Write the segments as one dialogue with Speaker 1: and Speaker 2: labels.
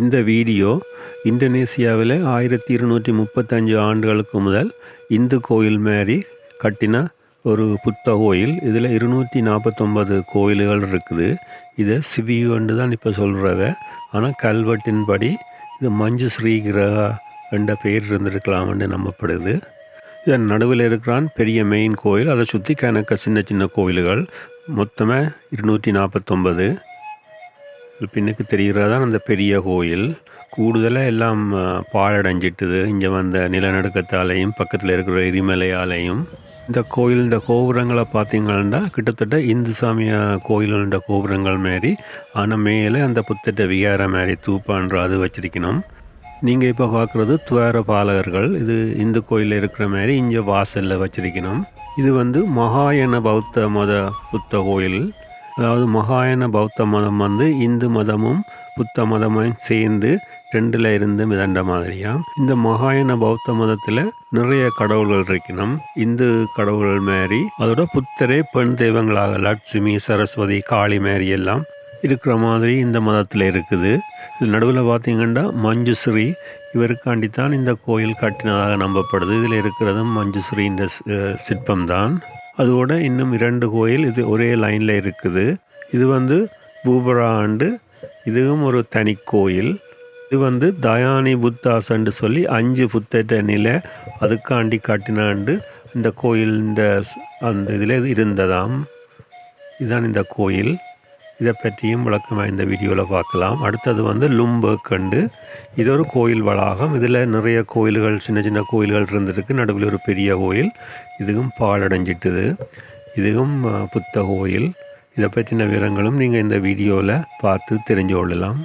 Speaker 1: இந்த வீடியோ இந்தோனேசியாவில் 1235 ஆண்டுகளுக்கு முதல் இந்து கோயில் மாதிரி கட்டின ஒரு புத்த கோயில். இதில் 249 கோயில்கள் இருக்குது. இதை சிவியுன்னு தான் இப்போ சொல்கிறவ. ஆனால் கல்வெட்டின்படி இது மஞ்சுஸ்ரீ கிரகா என்ற பெயர் இருந்திருக்கலாம்னு நம்பப்படுது. இதன் நடுவில் இருக்கிறான் பெரிய மெயின் கோயில். அதை சுற்றி கணக்க சின்ன சின்ன கோயில்கள் மொத்தமாக 249. பின்னுக்கு தெரிகிறதான் அந்த பெரிய கோயில். கூடுதலாக எல்லாம் பாழடைஞ்சிட்டுது. இங்கே வந்த நிலநடுக்கத்தாலையும் பக்கத்தில் இருக்கிற எரிமலையாலையும். இந்த கோயிலுன்ற கோபுரங்களை பார்த்தீங்கன்னா கிட்டத்தட்ட இந்து சாமிய கோயிலுன்ற கோபுரங்கள் மாரி, ஆனால் மேலே அந்த புத்தட்ட விகார மாதிரி தூப்பான்ற அது வச்சிருக்கணும். நீங்கள் இப்போ பார்க்குறது துவார பாலகர்கள். இது இந்து கோயிலில் இருக்கிற மாதிரி இங்கே வாசலில் வச்சிருக்கணும். இது மகாயன பௌத்த மத புத்த கோயில். அதாவது மகாயன பௌத்த மதம் இந்து மதமும் புத்த மதமும் சேர்ந்து ரெண்டில் இருந்து மிதண்ட மாதிரியா. இந்த மகாயன பௌத்த மதத்தில் நிறைய கடவுள்கள் இருக்கணும். இந்து கடவுள்கள் மாரி அதோட புத்தரே பெண் தெய்வங்களாக லட்சுமி, சரஸ்வதி, காளி மாரி எல்லாம் இருக்கிற மாதிரி இந்த மதத்தில் இருக்குது. இது நடுவில் பார்த்தீங்கன்னா மஞ்சுஸ்ரீ இவருக்காண்டித்தான் இந்த கோயில் கட்டினதாக நம்பப்படுது. இதில் இருக்கிறதும் மஞ்சுஸ்ரீன்ற சிற்பம்தான். அதோட இன்னும் 2 கோயில் இது ஒரே லைனில் இருக்குது. இது பூபரா ஆண்டு. இதுவும் ஒரு தனி கோயில். இது தயானி புத்தாசன்னு சொல்லி 5 புத்தட்ட நிலை அதுக்காண்டி கட்டினாண்டு இந்த கோயில் அந்த இதில் இருந்ததாம். இதுதான் இந்த கோயில். இதை பற்றியும் விளக்கமாக இந்த வீடியோவில் பார்க்கலாம். அடுத்தது லும்பர்க். இது ஒரு கோயில் வளாகம். இதில் நிறைய கோயில்கள், சின்ன சின்ன கோயில்கள் இருந்திருக்கு. நடுவில் ஒரு பெரிய கோயில். இதுவும் பாழடைஞ்சிட்டுது. இதுவும் புத்த கோயில். இதை பற்றின விவரங்களும் நீங்கள் இந்த வீடியோவில் பார்த்து தெரிஞ்சு கொள்ளலாம்.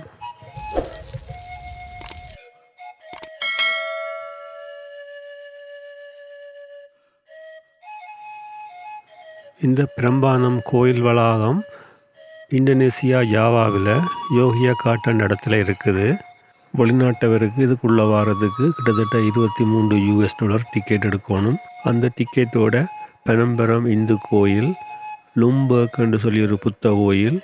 Speaker 1: இந்த பிரம்பானம் கோயில் வளாகம் இந்தோனேசியா ஜாவாவில் யோகியகார்ட்டா இடத்துல இருக்குது. வெளிநாட்டவருக்கு இதுக்குள்ளே வாரதுக்கு கிட்டத்தட்ட $23 டிக்கெட் எடுக்கணும். அந்த டிக்கெட்டோட பனம்பரம் இந்து கோயில், லும்பர்க் என்று சொல்லி ஒரு புத்த கோயில்,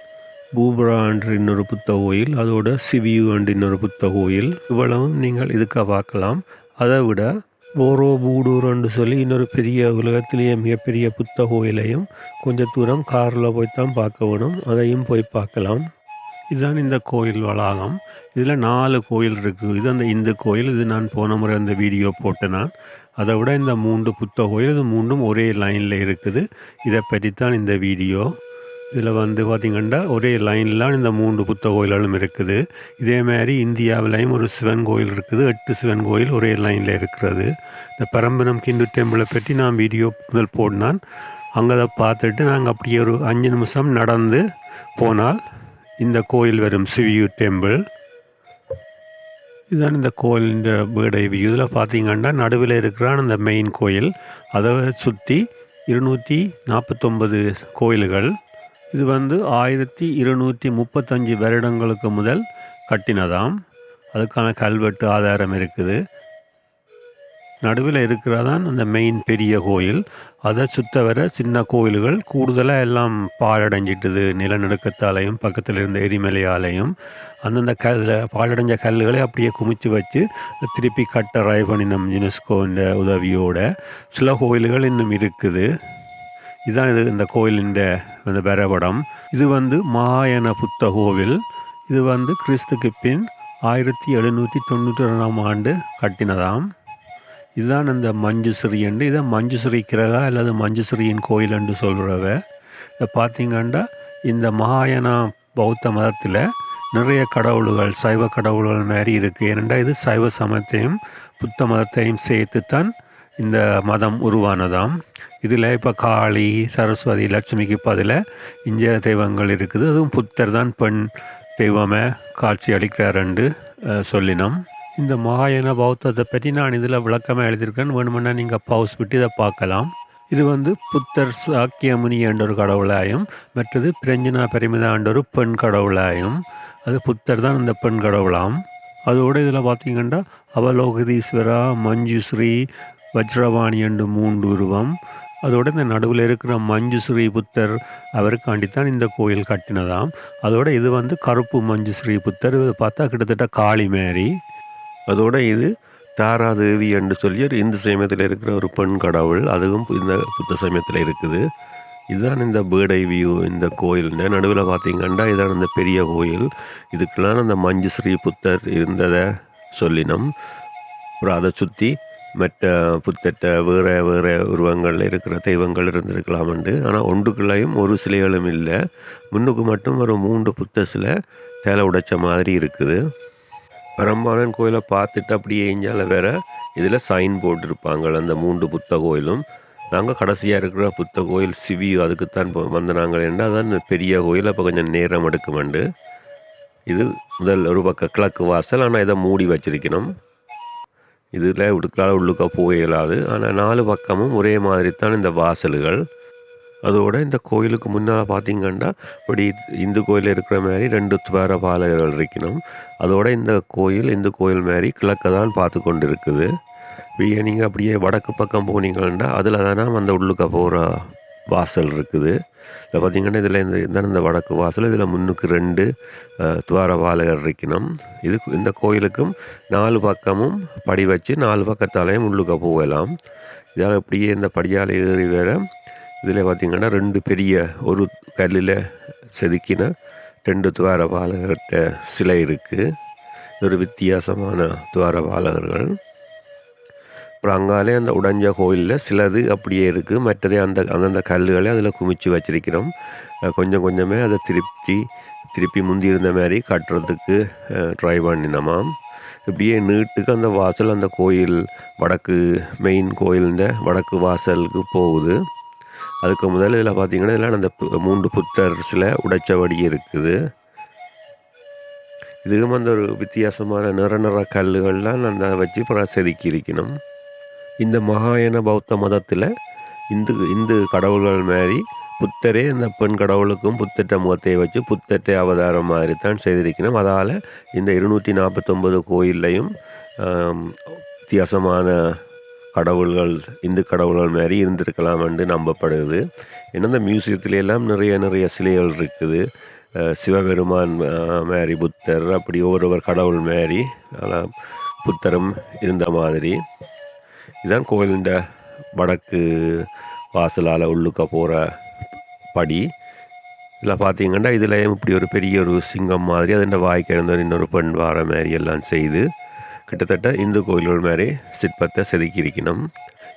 Speaker 1: பூபரா என்று இன்னொரு புத்த கோயில், அதோட சிவியு என்று இன்னொரு புத்த கோயில். இவ்வளவும் நீங்கள் இதுக்காக பார்க்கலாம். அதை விட போரோபூடூர்ன்னு சொல்லி இன்னொரு பெரிய உலகத்திலேயே மிகப்பெரிய புத்த கோயிலையும் கொஞ்சம் தூரம் காரில் போய் தான் பார்க்க வேணும். அதையும் போய் பார்க்கலாம். இதுதான் இந்த கோயில் வளாகம். இதில் 4 கோயில் இருக்குது. இது அந்த இந்து கோயில். இது நான் போன முறை அந்த வீடியோ போட்டேன் நான். அதை விட இந்த 3 புத்த கோயில், இது 3ம் ஒரே லைனில் இருக்குது. இதை பற்றித்தான் இந்த வீடியோ. இதில் பார்த்திங்கன்னா ஒரே லைன்லாம் இந்த 3 புத்த கோயில்களும் இருக்குது. இதே மாதிரி இந்தியாவிலையும் ஒரு சிவன் கோயில் இருக்குது. 8 சிவன் கோயில் ஒரே லைனில் இருக்கிறது. இந்த பரம்பரம் கிந்து டெம்பிளை பற்றி நான் வீடியோ முதல் போடினான். அங்கே அதை பார்த்துட்டு நாங்கள் அப்படியே ஒரு 5 நிமிஷம் நடந்து போனால் இந்த கோயில் வரும், சிவியு டெம்பிள். இதுதான் இந்த கோயிலின் பேர்டை வியூ. இதில் பார்த்திங்கன்னா நடுவில் இருக்கிறான் அந்த மெயின் கோயில். அதை சுற்றி 249 கோயில்கள். இது 1235 வருடங்களுக்கு முதல் கட்டினதாம். அதுக்கான கல்வெட்டு ஆதாரம் இருக்குது. நடுவில் இருக்கிறதான் அந்த மெயின் பெரிய கோயில். அதை சுற்ற வர சின்ன கோயில்கள் கூடுதலாக எல்லாம் பாழடைஞ்சிட்டுது. நிலநடுக்கத்தாலையும் பக்கத்தில் இருந்த எரிமலையாலையும் அந்தந்த பாழடைஞ்ச கல்லுகளை அப்படியே குமிச்சு வச்சு திருப்பி கட்ட ட்ரை பண்ணினோம் யுனெஸ்கோன்ற உதவியோட. சில கோயில்கள் இன்னும் இருக்குது. இதுதான் இந்த கோயிலின் அந்த வரைபடம். இது மகாயன புத்த கோவில். இது கிறிஸ்துக்கு பின் 1792ஆம் ஆண்டு கட்டினதாம். இதுதான் அந்த மஞ்சுஸ்ரீ என்று. இதை மஞ்சுஸ்ரீ கிரகா அல்லது மஞ்சுஸ்ரீயின் கோயில் என்று சொல்கிறவ. இதை பார்த்திங்கன்னா இந்த மகாயன பௌத்த மதத்தில் நிறைய கடவுள்கள், சைவ கடவுள்கள் மாதிரி இருக்குது. ஏனென்றால் இது சைவ சமயத்தையும் புத்த மதத்தையும் சேர்த்துத்தான் இந்த மதம் உருவானதாம். இதில் இப்போ காளி, சரஸ்வதி, லட்சுமிக்கு பதில் இந்திய தெய்வங்கள் இருக்குது. அதுவும் புத்தர் தான் பெண் தெய்வமே காட்சி அளிக்கிறாருன்னு சொல்லினோம். இந்த மகாயன பௌத்தத்தை பற்றி நான் இதில் விளக்கமாக எழுதியிருக்கேன். வேணுமென்னா நீங்கள் பவுஸ் விட்டு இதை பார்க்கலாம். இது புத்தர் சாக்கியமுனி என்ற ஒரு கடவுளாயும், மற்றது பிரஞ்சனா பெருமிதா என்ற ஒரு பெண் கடவுளாயும். அது புத்தர் தான் இந்த பெண் கடவுளாம். அதோடு இதில் பார்த்திங்கன்னா அவலோகதீஸ்வரா, மஞ்சுஸ்ரீ, வஜ்ரவாணி என்று 3 உருவம், அதோட இந்த நடுவில் இருக்கிற மஞ்சுஸ்ரீ புத்தர் அவருக்காண்டித்தான் இந்த கோயில் கட்டினதாம். அதோட இது வந்து கருப்பு மஞ்சுஸ்ரீ புத்தர். இது பார்த்தா கிட்டத்தட்ட காளி மாரி. அதோட இது தாராதேவி என்று சொல்லி ஒரு இந்து சமயத்தில் இருக்கிற ஒரு பெண் கடவுள். அதுவும் இந்த புத்த சமயத்தில் இருக்குது. இதுதான் இந்த பேர்ட் ஐ வியூ இந்த கோயில்ன்ற நடுவில் பார்த்தீங்கன்னா இதான் இந்த பெரிய கோயில். இதுக்கெல்லாம் அந்த மஞ்சுஸ்ரீ புத்தர் இருந்ததை சொல்லினோம். அப்புறம் அதை சுற்றி மற்ற புத்தட்ட வேறு வேறு உருவங்களில் இருக்கிற தெய்வங்கள் இருந்திருக்கலாம்ண்டு. ஆனால் ஒன்றுக்குள்ளேயும் ஒரு சிலைகளும் இல்லை. முன்னுக்கு மட்டும் ஒரு 3 புத்த சிலை தேலை உடைச்ச மாதிரி இருக்குது. பரம்பாலன் கோயிலை பார்த்துட்டு அப்படியே இஞ்சால வேற இதில் சைன் போட்டிருப்பாங்க அந்த 3 புத்த கோயிலும். நாங்கள் கடைசியாக இருக்கிற புத்த கோயில் சிவியு அதுக்குத்தான் வந்து நாங்கள் என்ன அதான் பெரிய கோயில். அப்போ கொஞ்சம் நேரம் எடுக்குமெண்டு. இது முதல் ஒரு பக்கம் கிழக்கு வாசல். ஆனால் இதை மூடி வச்சிருக்கணும். இதில் உடுக்களால் உள்ளுக்க போக இயலாது. ஆனால் 4 பக்கமும் ஒரே மாதிரி தான் இந்த வாசல்கள். அதோட இந்த கோயிலுக்கு முன்னால் பார்த்திங்கன்னா இப்படி இந்து கோயிலில் இருக்கிற மாதிரி 2 துவார பாலகர்கள் இருக்கணும். அதோட இந்த கோயில் மாதிரி கிழக்க தான் பார்த்து கொண்டு இருக்குது. நீங்கள் அப்படியே வடக்கு பக்கம் போனீங்கன்னா அதில் தானே அந்த உள்ளுக்க போகிற வாசல் இருக்குது. இதில் பார்த்திங்கன்னா இதில் இந்த வடக்கு வாசல். இதில் முன்னுக்கு 2 துவார பாலகர் இருக்கணும். இந்த கோயிலுக்கும் 4 பக்கமும் படி வச்சு 4 பக்கத்தாலையும் உள்ளுக்க போகலாம். இதால் இப்படியே இந்த படியால் ஏறி வேற இதில் பார்த்திங்கன்னா 2 பெரிய ஒரு கல்லில் செதுக்கின 2 துவார பாலகர்கிட்ட சிலை இருக்குது. ஒரு வித்தியாசமான துவார பாலகர்கள். அப்புறம் அங்காலே அந்த உடைஞ்ச கோயிலில் சிலது அப்படியே இருக்குது. மற்றதே அந்தந்த கல்லுகளை அதில் குமிச்சு வச்சிருக்கிறோம். கொஞ்சம் கொஞ்சமே அதை திருப்பி முந்தி இருந்த மாதிரி கட்டுறதுக்கு ட்ரை பண்ணினோமாம். இப்படியே நீட்டுக்கு அந்த வாசல் அந்த கோயில் வடக்கு மெயின் கோயிலிൻ്റെ வடக்கு வாசலுக்கு போகுது. அதுக்கு முதல் இதில் பார்த்திங்கன்னா இதில் அந்த 3 புத்தர் சிலை உடைச்சபடி இருக்குது. இதுவும் அந்த ஒரு வித்தியாசமான நிற கல்லுகள்லாம் அந்த வச்சு செதுக்கி இருக்கணும். இந்த மகாயன பௌத்த மதத்தில் இந்து கடவுள்கள் மாதிரி புத்தரே இந்த பெண் கடவுளுக்கும் புத்தட்ட முகத்தை வச்சு புத்தட்ட அவதாரம் மாதிரி தான் செய்திருக்கணும். அதால் இந்த 249 கோயில்லையும் வித்தியாசமான கடவுள்கள் இந்து கடவுள்கள் மாதிரி இருந்திருக்கலாம் என்று நம்பப்படுது. ஏன்னா இந்த மியூசியத்துலையெல்லாம் நிறைய சிலைகள் இருக்குது. சிவபெருமான் மாரி புத்தர் அப்படி ஒவ்வொருவர் கடவுள் மாரி புத்தரும் இருந்த மாதிரி. இதுதான் கோயிலின் வடக்கு வாசலால் உள்ளுக்க போகிற படி. இதில் பார்த்தீங்கன்னா இதுலேயும் இப்படி ஒரு பெரிய ஒரு சிங்கம் மாதிரி அது வாய்க்கு இருந்த இன்னொரு பெண் வார மாதிரி எல்லாம் செய்து கிட்டத்தட்ட இந்து கோயில்கள் மாதிரி சிற்பத்தை செதுக்கியிருக்கணும்.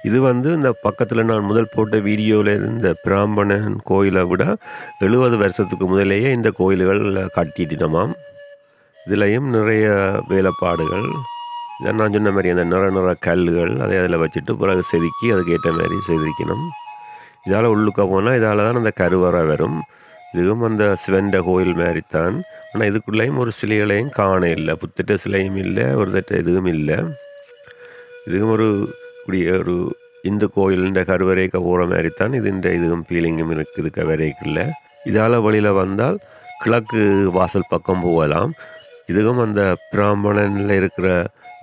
Speaker 1: இது வந்து இந்த பக்கத்தில் நான் முதல் போட்ட வீடியோவில் இருந்த பிராமணன் கோயிலை விட 70 வருஷத்துக்கு முதலேயே இந்த கோயில்கள் கட்டிட்டினோமாம். இதுலேயும் நிறைய வேலைப்பாடுகள் இதான் நான் சொன்ன மாதிரி அந்த நிற கல்லுகள் அதை அதில் வச்சுட்டு பிறகு செதுக்கி அதுக்கேற்ற மாதிரி செய்திருக்கணும். இதால் உள்ளுக்க போனால் இதால் தான் அந்த கருவறை வரும். இதுவும் அந்த சிவண்ட கோயில் மாதிரி தான். ஆனால் இதுக்குள்ளேயும் ஒரு சிலைகளையும் காண இல்லை. புத்திட்ட சிலையும் இல்லை, ஒரு தட்ட இதுவும் இல்லை. இதுவும் ஒரு இந்து கோயிலிൻ്റെ கருவறைக்கு போகிற மாதிரி தான் இதுவும் ஃபீலிங்கும் இருக்குது கருவறைக்குள்ள. இதால் வழியில் வந்தால் கிழக்கு வாசல் பக்கம் போகலாம். இதுவும் அந்த பிராமணனில் இருக்கிற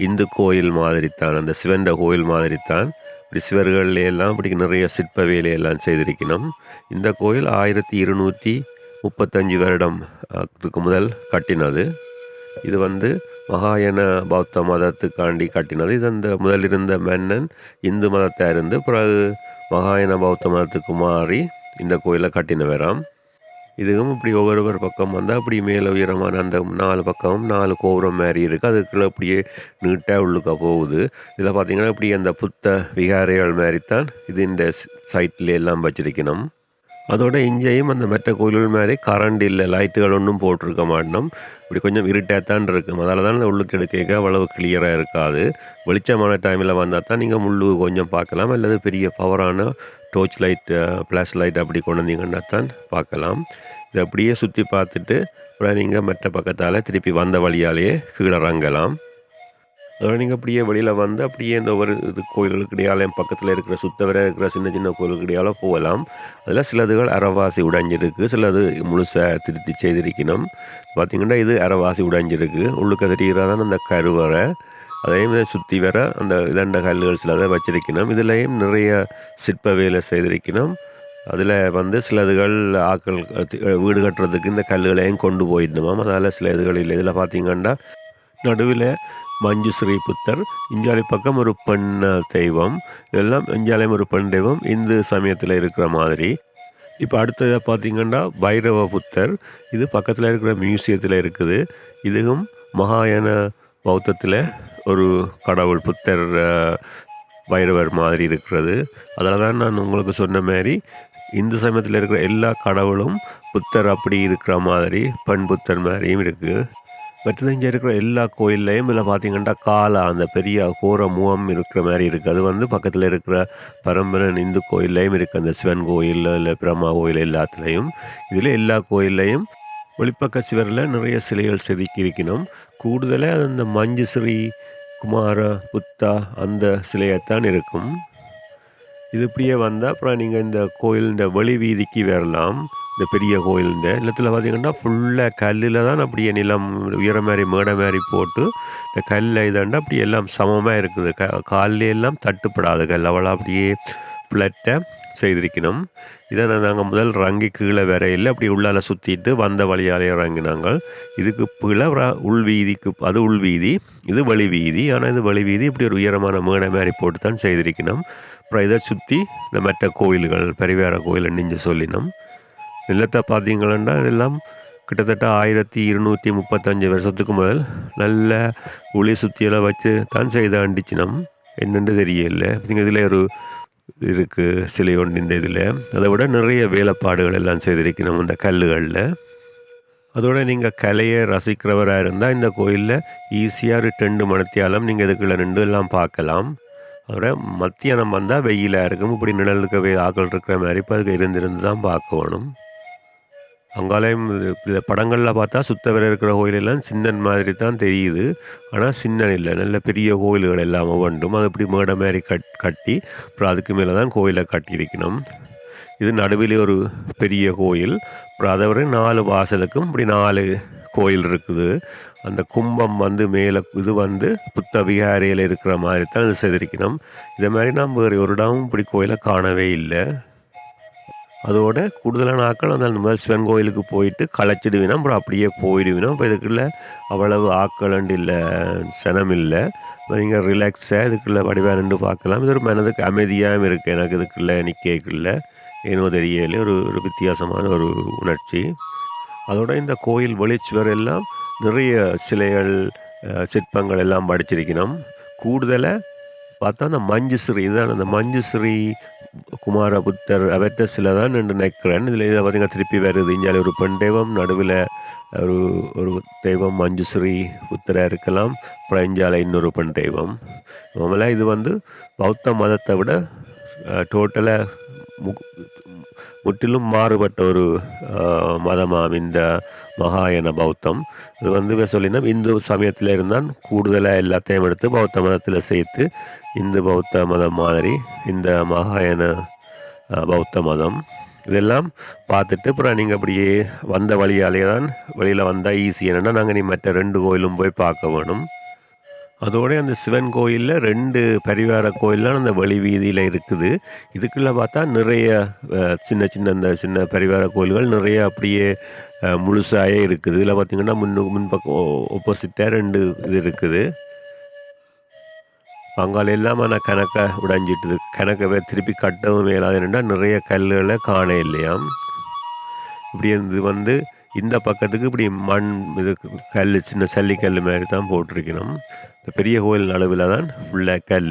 Speaker 1: இந்து கோயில் மாதிரி தான், அந்த சிவண்ட கோயில் மாதிரி தான். இப்படி சிவர்களெல்லாம் இப்படி நிறைய சிற்ப வேலையெல்லாம் செய்திருக்கணும். இந்த கோயில் 1235 வருடம் அதுக்கு முதல் கட்டினது. இது வந்து மகாயன பௌத்த மதத்துக்காண்டி கட்டினது. இது அந்த முதல் இருந்த மன்னன் இந்து மதத்தை இருந்து பிறகு மகாயன பௌத்த மதத்துக்கு மாறி இந்த கோயிலை கட்டினவராம். இதுவும் இப்படி ஒவ்வொரு பக்கம் வந்தால் அப்படி மேலே உயரமான அந்த 4 பக்கமும் 4 கோபுரம் மாதிரி இருக்குது. அதுக்குள்ளே அப்படியே நீட்டாக உள்ளுக்க போகுது. இதில் பார்த்திங்கன்னா இப்படி அந்த புத்த விகாரைகள் மாதிரி தான் இது இந்த சைட்ல எல்லாம் வச்சிருக்கணும். அதோட இங்கேயும் அந்த மற்ற கோயில்கள் மாதிரி கரண்ட் இல்லை, லைட்டுகள் ஒன்றும் போட்டிருக்க மாட்டோம். இப்படி கொஞ்சம் இருட்டாகத்தான் இருக்கும். அதால் தான் அந்த உள்ளுக்கு எடுக்க அவ்வளவு கிளியராக இருக்காது. வெளிச்சமான டைமில் வந்தால் தான் நீங்கள் முள்ளு கொஞ்சம் பார்க்கலாம், அல்லது பெரிய பவரான டோர்ச் லைட் ஃப்ளாஷ் லைட் அப்படி கொண்டு வந்தீங்கன்னா தான் பார்க்கலாம். இதை அப்படியே சுற்றி பார்த்துட்டு அப்புறம் நீங்கள் மற்ற பக்கத்தால் திருப்பி வந்த வழியாலேயே கீழே இறங்கலாம். அதோட நீங்கள் அப்படியே வெளியில் வந்து அப்படியே இந்த ஒவ்வொரு கோயில்களுக்கு இடையாலையும் பக்கத்தில் இருக்கிற சுத்தவரை இருக்கிற சின்ன கோயிலுக்கு இடையால போகலாம். அதில் சிலதுகள் அரைவாசி உடைஞ்சிருக்கு, சிலது முழுசாக திருத்தி செய்திருக்கணும். பார்த்திங்கன்னா இது அரைவாசி உடைஞ்சிருக்கு. உள்ளுக்க தெரிகிறதான் அந்த கருவறை. அதையும் சுற்றி வர அந்த இதண்ட கல்லுகள் சிலதை வச்சிருக்கணும். இதுலேயும் நிறைய சிற்ப வேலை செய்திருக்கணும். அதில் வந்து சிலதுகள் ஆக்கள் வீடு கட்டுறதுக்கு இந்த கல்லுகளையும் கொண்டு போயிடணுமாம். அதனால் சில இதுகள் இல்லை. இதில் பார்த்தீங்கன்னா நடுவில் மஞ்சுஸ்ரீ புத்தர், இஞ்சாலி பக்கம் ஒரு பெண் தெய்வம், இதெல்லாம் இஞ்சாலையும் ஒரு பெண் தெய்வம் இந்து சமயத்தில் இருக்கிற மாதிரி. இப்போ அடுத்ததாக பார்த்தீங்கன்னா பைரவ புத்தர், இது பக்கத்தில் இருக்கிற மியூசியத்தில் இருக்குது. இதுவும் மகாயான பௌத்தத்தில் ஒரு கடவுள் புத்தர் பைரவர் மாதிரி இருக்கிறது. அதில் தான் நான் உங்களுக்கு சொன்ன மாதிரி இந்து சமயத்தில் இருக்கிற எல்லா கடவுளும் புத்தர் அப்படி இருக்கிற மாதிரி பெண் புத்தர் மாதிரியும் இருக்குது. மற்றது இங்கே இருக்கிற எல்லா கோயில்லையும் இதில் பார்த்தீங்கன்னா காலா அந்த பெரிய கோர முகம் இருக்கிற மாதிரி இருக்குது. அது வந்து பக்கத்தில் இருக்கிற பரம்பரன் இந்து கோயில்லையும் இருக்குது. அந்த சிவன் கோயில் இல்லை பிரம்மா கோயில் எல்லாத்துலேயும். இதில் எல்லா கோயில்லையும் வெளிப்பக்க சிவரில் நிறைய சிலைகள் செதுக்கி இருக்கணும். கூடுதலாக அந்த மஞ்சுஸ்ரீ குமார புத்தா அந்த சிலையைத்தான் இருக்கும். இது இப்படியே வந்தால் அப்புறம் நீங்கள் இந்த கோயில் இந்த வெளி வீதிக்கு வரலாம். இந்த பெரிய கோயில் இந்த நிலத்தில் பார்த்தீங்கன்னா ஃபுல்லாக கல்லில் தான் அப்படியே நிலம் உயர மாதிரி மேடை மாதிரி போட்டு இந்த கல்லில் இதாண்டா அப்படி எல்லாம் சமமாக இருக்குது. காலில் எல்லாம் தட்டுப்படாது கல் அவ்வளோ அப்படியே ஃப்ளட்டாக செய்திருக்கணும். இதை நாங்கள் முதல் ரங்கி கீழே வரையில் அப்படி உள்ளால் சுற்றிட்டு வந்த வழியாலே இறங்கினாங்க. இதுக்கு கீழே உள்வீதிக்கு அது உள்வீதி, இது வெளி வீதி. ஆனால் இது வெளி வீதி இப்படி ஒரு உயரமான மேடை மாதிரி போட்டு தான் செய்திருக்கணும். அப்புறம் இதை சுற்றி இந்த மற்ற கோயில்கள் பரிவார கோயில் நெஞ்சு சொல்லினோம். நிலத்தை பார்த்தீங்கன்னா இதெல்லாம் கிட்டத்தட்ட 1235 வருஷத்துக்கு முதல் நல்ல ஒளி சுற்றியெல்லாம் வச்சு தான் செய்த அண்டிச்சினம் என்னென்று தெரியல. இதில் ஒரு இருக்குது சிலை ஒன்று இந்த இதில். அதை விட நிறைய வேலைப்பாடுகள் எல்லாம் செய்திருக்கணும் இந்த கல்லுகளில். அதோடு நீங்கள் கலையை ரசிக்கிறவராக இருந்தால் இந்த கோயிலில் ஈஸியாக ஒரு 2 மணித்தியாலம் நீங்கள் இதுக்குள்ளே நின்று எல்லாம் பார்க்கலாம். அதோட மத்தியானம் வந்தால் வெயிலாக இருக்கும். இப்படி நிழலுக்கு ஆக்கள் இருக்கிற மாதிரி இப்போ அதுக்கு இருந்து தான் பார்க்கணும். அங்காலயம் இந்த படங்களில் பார்த்தா சுத்தவரை இருக்கிற கோயிலெல்லாம் சின்னன் மாதிரி தான் தெரியுது. ஆனால் சின்னன் இல்லை, நல்ல பெரிய கோயில்கள் எல்லாம் ஒவ்வொன்றும் அது இப்படி மேடை மாதிரி கட்டி அப்புறம் அதுக்கு மேலே தான் கோயிலை கட்டியிருக்கணும். இது நடுவில் ஒரு பெரிய கோயில். அப்புறம் அதை விட 4 வாசலுக்கும் இப்படி 4 கோயில் இருக்குது. அந்த கும்பம் வந்து மேலே இது வந்து புத்த விகாரையில் இருக்கிற மாதிரி தான் இது செய்திருக்கணும். இதை மாதிரி நாம் வேறு ஒரு இடமும் இப்படி கோயிலை காணவே இல்லை. அதோட கூடுதலான ஆக்கள் அந்த முதல் சிவன் கோயிலுக்கு போயிட்டு களைச்சிடுவினோம், அப்புறம் அப்படியே போயிடுவினோம். இப்போ இதுக்குள்ளே அவ்வளவு ஆக்களண்டு இல்லை, சனம் இல்லை. நீங்கள் ரிலாக்ஸாக இதுக்குள்ளே வடிவாக நின்று பார்க்கலாம். இது ஒரு மனதுக்கு அமைதியாகவும் இருக்குது. எனக்கு இதுக்குள்ளே நிற்கக்குள்ள ஏனோ தெரியல ஒரு வித்தியாசமான ஒரு உணர்ச்சி. அதோட இந்த கோயில் வெளிச்சுவர் எல்லாம் நிறைய சிலைகள் சிற்பங்கள் எல்லாம் படிச்சிருக்கணும். கூடுதலாக பார்த்தா அந்த மஞ்சுஸ்ரீ இதுதான் அந்த மஞ்சுஸ்ரீ குமார புத்தர் அவற்ற சில தான் என்று நினைக்கிறேன். இதில் இதை பார்த்திங்கன்னா திருப்பி வருது. இஞ்சால ஒரு பெண் தெய்வம், நடுவில் ஒரு தெய்வம் மஞ்சுஸ்ரீ புத்தராக இருக்கலாம். அப்புறம் இஞ்சால இன்னொரு பெண் தெய்வம். நார்மலாக இது வந்து பௌத்த மதத்தை விட டோட்டலாக முற்றிலும் மாறுபட்ட ஒரு மதமாம் இந்த மகாயன பௌத்தம். இது வந்து சொல்லினா இந்து சமயத்தில் இருந்தால் கூடுதலாக எல்லாத்தையும் எடுத்து பௌத்த மதத்தில் சேர்த்து இந்து பௌத்த மதம் மாதிரி இந்த மகாயன பௌத்த மதம் இதெல்லாம் பார்த்துட்டு அப்புறம் நீங்கள் அப்படியே வந்த வழியாலே தான் வெளியில் வந்தால் ஈஸி. என்னென்னா நாங்கள் நீ மற்ற 2 கோயிலும் போய் பார்க்க வேணும். அதோட அந்த சிவன் கோயிலில் 2 பரிவார கோயில்லாம் அந்த வெளி வீதியில் இருக்குது. இதுக்குள்ளே பார்த்தா நிறைய சின்ன அந்த சின்ன பரிவார கோயில்கள் நிறைய அப்படியே முழுசாயே இருக்குது. இதில் பார்த்திங்கன்னா முன்பக்கம் ஆப்போசிட்டாக 2 இது இருக்குது. அங்கால இல்லாமல் நான் கணக்கை உடைஞ்சிட்டுது. கணக்கை திருப்பி கட்டவும் மேலாது என்னென்னா நிறைய கல்லுகளை காண இல்லையாம். இப்படி இது வந்து இந்த பக்கத்துக்கு இப்படி மண் இது கல் சின்ன சல்லிக்கல் மாதிரி தான் போட்டிருக்கணும். இந்த பெரிய கோயில் நடுவில் தான் ஃபுல்லாக கல்.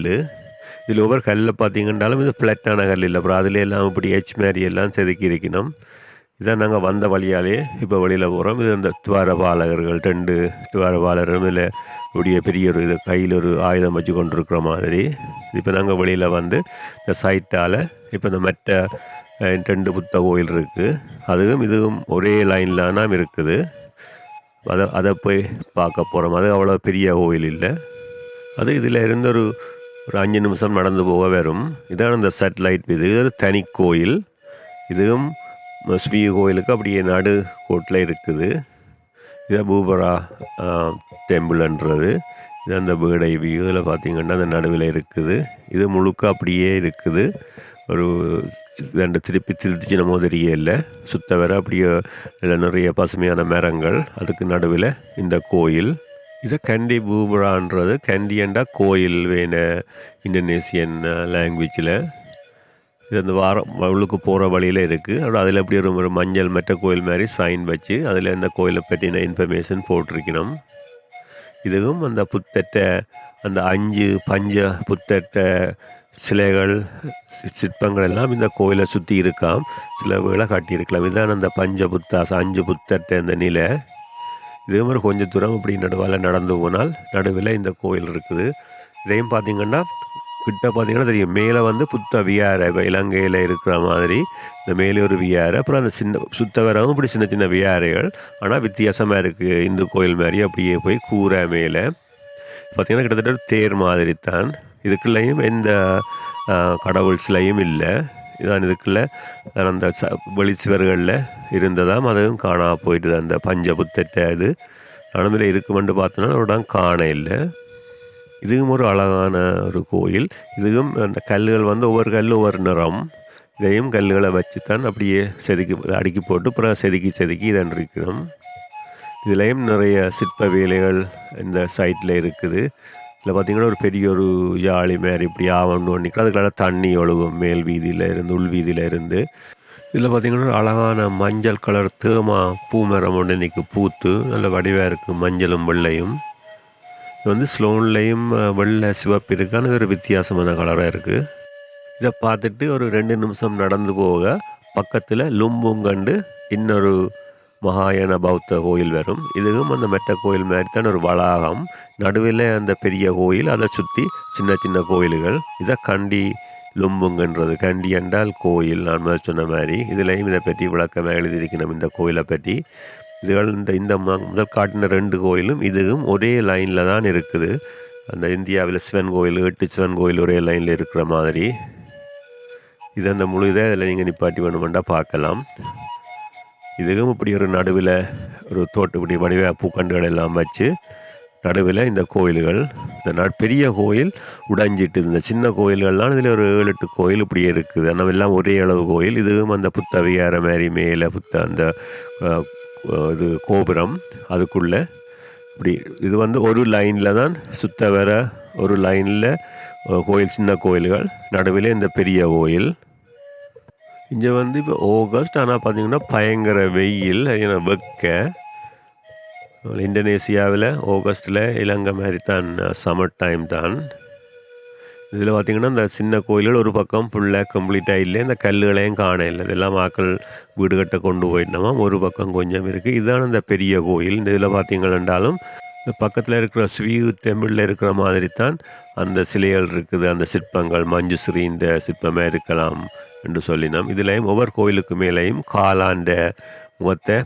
Speaker 1: இதில் ஒவ்வொரு கல்லில் பார்த்தீங்கன்னாலும் இது ஃப்ளட்டான கல் இல்லை. அப்புறம் அதில் எல்லாம் இப்படி மாதிரி எல்லாம் செதுக்கி இருக்கணும். இதான் நாங்கள் வந்த வழியாலே இப்போ வெளியில் போகிறோம். இது இந்த துவாரபாலகர்கள் 2 துவாரபாலரும் இதில் இப்படியே பெரிய ஒரு இது கையில் ஒரு ஆயுதம் வச்சு கொண்டிருக்கிற மாதிரி. இப்போ நாங்கள் வெளியில் வந்து இந்த சைட்டால் இப்போ இந்த மற்ற 2 புத்த கோயில் இருக்குது. அதுவும் இதுவும் ஒரே லைனில் தான் இருக்குது. அதை போய் பார்க்க போகிறோம். அது அவ்வளோ பெரிய கோயில் இல்லை. அது இதில் இருந்து ஒரு 5 நிமிஷம் நடந்து போக வரும். இதான் இந்த சேட்டலைட். இது ஒரு தனி கோயில். இதுவும் ஸ்ரீ கோயிலுக்கு அப்படியே நடு கோட்டில் இருக்குது. இதை பூபரா டெம்பிள்ன்றது. இது அந்த பேர்டை வியூ. இதில் பார்த்தீங்கன்னா அந்த நடுவில் இருக்குது. இது முழுக்க அப்படியே இருக்குது. ஒரு ரெண்டு திருப்பி திருத்திச்சின மாதிரியே இல்லை, சுத்த வர அப்படியே இதில் நிறைய பசுமையான மரங்கள். அதுக்கு நடுவில் இந்த கோயில். இதை கண்டி பூபுரான்றது, கண்டியண்டா கோயில் வேண இந்தோனேசியன் லாங்குவேஜில். இது அந்த வாரம் உள்ளுக்கு போகிற வழியில் இருக்குது. அப்புறம் அதில் எப்படி ஒரு மஞ்சள் மற்ற கோயில் மாதிரி சைன் வச்சு அதில் இந்த கோயிலை பற்றின இன்ஃபர்மேஷன் போட்டிருக்கணும். இதுவும் அந்த புத்தட்ட அந்த 5 பஞ்ச புத்தட்ட சிலைகள் சிற்பங்கள் எல்லாம் இந்த கோயிலை சுற்றி இருக்காம். சில வேளை காட்டியிருக்கலாம். இதுதான் அந்த பஞ்ச புத்தாஸ் 5 புத்தட்ட அந்த நிலை. இதே மாதிரி கொஞ்சம் தூரம் இப்படி நடுவால் நடந்து போனால் நடுவில் இந்த கோயில் இருக்குது. இதையும் பார்த்திங்கன்னா கிட்ட பார்த்திங்கன்னா தெரியும், மேலே வந்து புத்த வியாரை, இப்போ இலங்கையில் இருக்கிற மாதிரி இந்த மேலே ஒரு வியாரை, அப்புறம் அந்த சின்ன சுத்த வரவும் இப்படி சின்ன சின்ன வியாரைகள். ஆனால் வித்தியாசமாக இருக்குது. இந்து கோயில் மாதிரி அப்படியே போய் கூரை மேலே பார்த்திங்கன்னா கிட்டத்தட்ட ஒரு தேர் மாதிரி தான். இதுக்குள்ளேயும் எந்த கடவுள் சிலையும் இல்லை. இதான் இதுக்குள்ளே அந்த வெளி சுவர்களில் இருந்ததாம். அதுவும் காணா போயிட்டுது. அந்த பஞ்ச புத்தட்ட இது நடுவில் இருக்குமென்று பார்த்தோன்னா ஒரு இடம் காண இல்லை. இதுவும் ஒரு அழகான ஒரு கோயில். இதுவும் அந்த கல்லுகள் வந்து ஒவ்வொரு கல் ஒவ்வொரு நிறம். இதையும் கல்லுகளை வச்சு தான் அப்படியே செதுக்கி அடுக்கி போட்டு அப்புறம் செதுக்கி இதன் இருக்கணும். இதுலேயும் நிறைய சிற்ப வேலைகள் இந்த சைட்டில் இருக்குது. இதில் பார்த்திங்கன்னா ஒரு பெரிய ஒரு யாழி மாதிரி இப்படி ஆவணும் நிற்கும். அதுக்குள்ள தண்ணி ஒழுகும் மேல் வீதியில் இருந்து உள் வீதியில் இருந்து. இதில் பார்த்திங்கன்னா ஒரு அழகான மஞ்சள் கலர் தேமா பூமரம் ஒன்று இன்றைக்கி பூத்து நல்ல வடிவாக இருக்குது. மஞ்சளும் வெள்ளையும். இது வந்து ஸ்லோன்லேயும் வெள்ளை சிவப்பு இருக்கான்னு இது ஒரு வித்தியாசமான கலராக இருக்குது. இதை பார்த்துட்டு ஒரு 2 நிமிஷம் நடந்து போக பக்கத்தில் லும்புங்கண்டு இன்னொரு மகாயான பௌத்த கோயில் வரும். இதுவும் அந்த மெட்ட கோயில் மாதிரி தான் ஒரு வளாகம். நடுவில் அந்த பெரிய கோயில், அதை சுற்றி சின்ன சின்ன கோயில்கள். இதை கண்டி லும்புங்கன்றது. கண்டி என்றால் கோயில். நான் முதல் சொன்ன மாதிரி இதுலேயும் இதை பற்றி விளக்கமாக எழுதியிருக்கணும் இந்த கோயிலை பற்றி. இதுகள் இந்த முதல் காட்டின 2 கோயிலும் இதுவும் ஒரே லைனில் தான் இருக்குது. அந்த இந்தியாவில் சிவன் கோயில் 8 சிவன் கோயில் ஒரே லைனில் இருக்கிற மாதிரி. இது அந்த முழு இதை இதில் நீங்கள் நிப்பாட்டி வேணுமெண்டா பார்க்கலாம். இதுவும் இப்படி ஒரு நடுவில் ஒரு தோட்டப்படி வடிவ பூக்கண்டுகள் எல்லாம் வச்சு நடுவில் இந்த கோயில்கள். இந்த பெரிய கோயில் உடைஞ்சிட்டு இந்த சின்ன கோயில்கள்லாம் இதில் ஒரு 7-8 கோயில் இப்படியே இருக்குது. ஆனால் எல்லாம் ஒரே அளவு கோயில். இதுவும் அந்த புத்த விகார மாதிரி மேலே புத்த அந்த இது கோபுரம் அதுக்குள்ளே இப்படி இது வந்து ஒரு லைனில் தான் சுத்த வர ஒரு லைனில் கோயில், சின்ன கோயில்கள், நடுவில் இந்த பெரிய கோயில். இங்கே வந்து இப்போ ஆகஸ்ட், ஆனால் பார்த்திங்கன்னா பயங்கர வெயில், வெக்க. இந்தோனேசியாவில் ஆகஸ்ட்டில் இலங்கை மாதிரி தான் சம்மர் டைம் தான். இதில் பார்த்திங்கன்னா இந்த சின்ன கோயில்கள் ஒரு பக்கம் ஃபுல்லாக கம்ப்ளீட்டாக இல்லை. இந்த கல்லுகளையும் காண இல்லை. இதெல்லாம் மக்கள் வீடு கட்ட கொண்டு போயிட்டோமா. ஒரு பக்கம் கொஞ்சம் இருக்குது. இதுதான் இந்த பெரிய கோயில். இந்த இதில் பார்த்திங்கன்றாலும் இந்த பக்கத்தில் இருக்கிற ஸ்வீ டெம்பிளில் இருக்கிற மாதிரி தான் அந்த சிலைகள் இருக்குது. அந்த சிற்பங்கள் மஞ்சுஸ்ரீன்ற சிற்பமாக இருக்கலாம் என்று சொல்லினோம். இதுலேயும் ஒவ்வொரு கோயிலுக்கு மேலேயும் காலாண்ட முகத்தை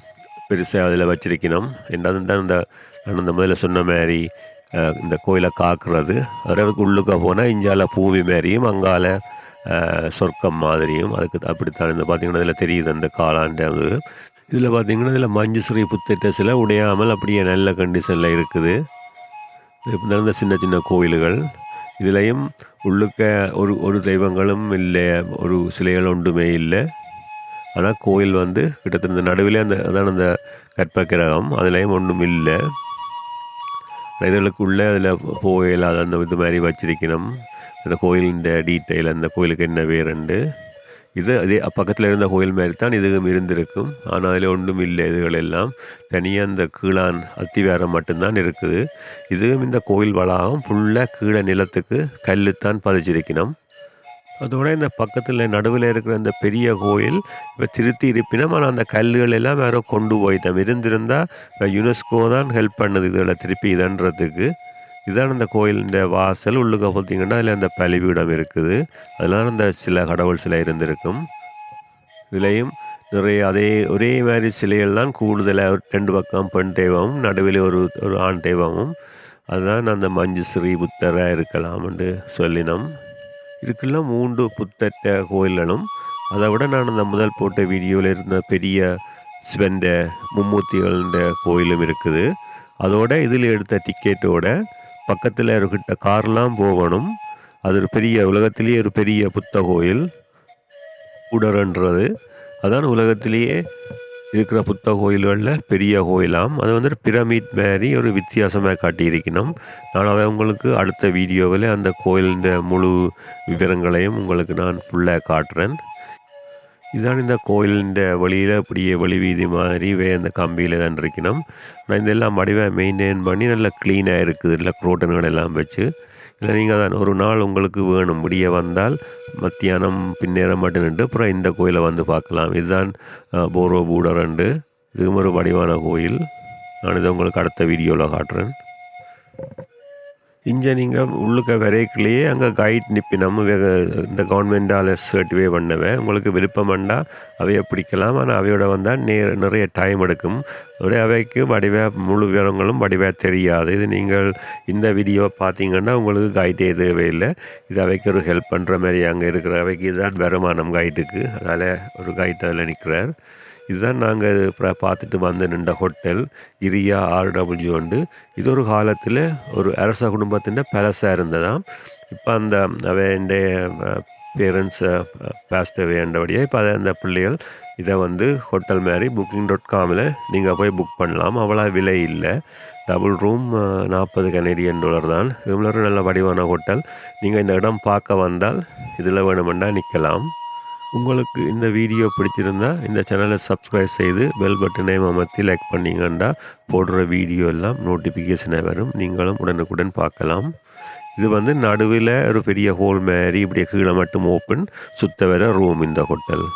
Speaker 1: பெருசாக அதில் வச்சிருக்கணும். ரெண்டாவது தான் இந்த முதல்ல சொன்ன மாதிரி இந்த கோயிலை காக்கிறது. அதுக்கு உள்ளுக்க போனால் இஞ்சால பூமி மாதிரியும் அங்கால சொர்க்கம் மாதிரியும் அதுக்கு அப்படித்தான். இந்த பார்த்திங்கன்னா இதில் தெரியுது அந்த காலாண்ட. இதில் பார்த்திங்கன்னா இதில் மஞ்சுஸ்ரீ புத்திட்ட சிலை உடையாமல் அப்படியே நல்ல கண்டிஷனில் இருக்குது. இந்த சின்ன சின்ன கோயில்கள். இதுலேயும் உள்ளுக்க ஒரு தெய்வங்களும் இல்லை, ஒரு சிலைகள் ஒன்றுமே இல்லை. ஆனால் கோயில் வந்து கிட்டத்தட்ட நடுவில் அதான் அந்த கற்பகிரகம், அதுலேயும் ஒன்றும் இல்லை. இதுகளுக்குள்ளே அதில் போயிடாத அந்த இது மாதிரி வச்சிருக்கணும். அந்த கோயிலின் டீட்டெயில், அந்த கோயிலுக்கு என்ன வேறுண்டு. இது அதே பக்கத்தில் இருந்த கோயில் மாதிரி தான் இதுவும் இருந்திருக்கும். ஆனால் அதில் ஒன்றும் இல்லை. இதுகளெல்லாம் தனியாக அந்த கீழான் அத்திவாரம் மட்டும்தான் இருக்குது. இதுவும் இந்த கோயில் வளாகம் ஃபுல்லாக கீழே நிலத்துக்கு கல்லுத்தான் பதிச்சிருக்கணும். அதோட இந்த பக்கத்தில் நடுவில் இருக்கிற அந்த பெரிய கோயில் இப்போ திருத்தி இருப்பினும், ஆனால் அந்த கல்லுகள் எல்லாம் வேறு கொண்டு போயிட்டோம். இருந்திருந்தால் இப்போ யுனெஸ்கோ தான் ஹெல்ப் பண்ணுது இதில் திருப்பி இதன்றதுக்கு. இதான் அந்த கோயிலின் வாசல். உள்ளுக்க பார்த்தீங்கன்னா அதில் அந்த பலிபீடம் இருக்குது. அதெல்லாம் அந்த சில கடவுள் சிலை இருந்திருக்கும். இதுலேயும் நிறைய ஒரே மாதிரி சிலைகள் தான் கூடுதலாக 2 பக்கம் பெண் தெய்வமும் நடுவில் ஒரு ஆண் தெய்வமும். அதுதான் அந்த மஞ்சுஸ்ரீ புத்தராக இருக்கலாம்னு சொல்லினோம். இதுக்கெல்லாம் 3 புத்தட்ட கோயில்களும், அதை விட நான் அந்த முதல் போட்ட வீடியோவில் இருந்த பெரிய சிவந்த மும்மூர்த்திகள கோயிலும் இருக்குது. அதோட இதில் எடுத்த டிக்கெட்டோட பக்கத்தில் இருக்கிட்ட கார்லாம் போகணும். அது ஒரு பெரிய உலகத்திலேயே ஒரு பெரிய புத்த கோயில் கூடரன்றது. அதான் உலகத்திலேயே இருக்கிற புத்த கோயில்களில் பெரிய கோயிலாம். அது வந்துட்டு பிரமிட் மாரி ஒரு வித்தியாசமாக காட்டியிருக்கணும். நான் அதை உங்களுக்கு அடுத்த வீடியோவில் அந்த கோயிலின் முழு விவரங்களையும் உங்களுக்கு நான் ஃபுல்லாக காட்டுறேன். இதுதான் இந்த கோயிலின் வெளியில் இப்படியே வெளி வீதி மாதிரி அந்த கம்பியில் தான் இருக்கணும். நான் இதெல்லாம் வடிவாக மெயின்டைன் பண்ணி நல்லா க்ளீனாக இருக்குது. இல்லை குரோட்டன்கள் எல்லாம் வச்சு இல்லை நீங்கள் தான் ஒரு நாள் உங்களுக்கு வேணும் விடிய வந்தால் மத்தியானம் பின்னேரம் மட்டும் நின்று அப்புறம் இந்த கோயிலை வந்து பார்க்கலாம். இதுதான் போரோ பூடரண்டு. இதுவும் ஒரு வடிவான கோயில். நான் இதை உங்களுக்கு அடுத்த வீடியோவில் காட்டுறேன். இங்கே நீங்கள் உள்ளுக்க வரைக்குள்ளேயே அங்கே கைட் நிற்பினம் இந்த கவர்மெண்டால் சர்டிஃபை பண்ணவே உங்களுக்கு விருப்பம்ண்டா அவையை பிடிக்கலாம். ஆனால் அவையோட வந்தால் நிறைய டைம் எடுக்கும். அதோடைய அவைக்கு வடிவாக முழு விவரங்களும் வடிவாக தெரியாது. இது நீங்கள் இந்த வீடியோவை பார்த்தீங்கன்னா உங்களுக்கு கைட்டே தேவையில்லை. இது அவைக்கு ஒரு ஹெல்ப் பண்ணுற மாதிரி அங்கே இருக்கிற அவைக்கு இதுதான் வருமானம் கைட்டுக்கு. அதால் ஒரு கைட் அதில் நிற்கிறார். இதுதான் நாங்கள் பார்த்துட்டு வந்து நின்ற ஹோட்டல் இரியா RW உண்டு. இது ஒரு காலத்தில் ஒரு அரச குடும்பத்தின் பேலஸாக இருந்ததாம். இப்போ அந்த அவைய பேரண்ட்ஸ் பாஸ்டவே என்றபடியாக இப்போ அந்த பிள்ளைகள் இதை வந்து ஹோட்டல் மாதிரி booking.comல நீங்கள் போய் புக் பண்ணலாம். அவ்வளோ விலை இல்லை. டபுள் ரூம் $40 கனேடியன் தான். இது ஒரு நல்ல வடிவான ஹோட்டல். நீங்கள் இந்த இடம் பார்க்க வந்தால் இதில் வேணுமெண்டா நிற்கலாம். உங்களுக்கு இந்த வீடியோ பிடிச்சிருந்தா இந்த சேனலை சப்ஸ்கிரைப் செய்து பெல் பட்டனை அமர்த்தி லைக் பண்ணிங்கன்னா போடுற வீடியோ எல்லாம் நோட்டிஃபிகேஷனாக வரும். நீங்களும் உடனுக்குடன் பார்க்கலாம். இது வந்து நடுவில் ஒரு பெரிய ஹோல் மாதிரி இப்படியே கீழே மட்டும் ஓப்பன் சுத்த வர ரூம் இந்த ஹோட்டல்.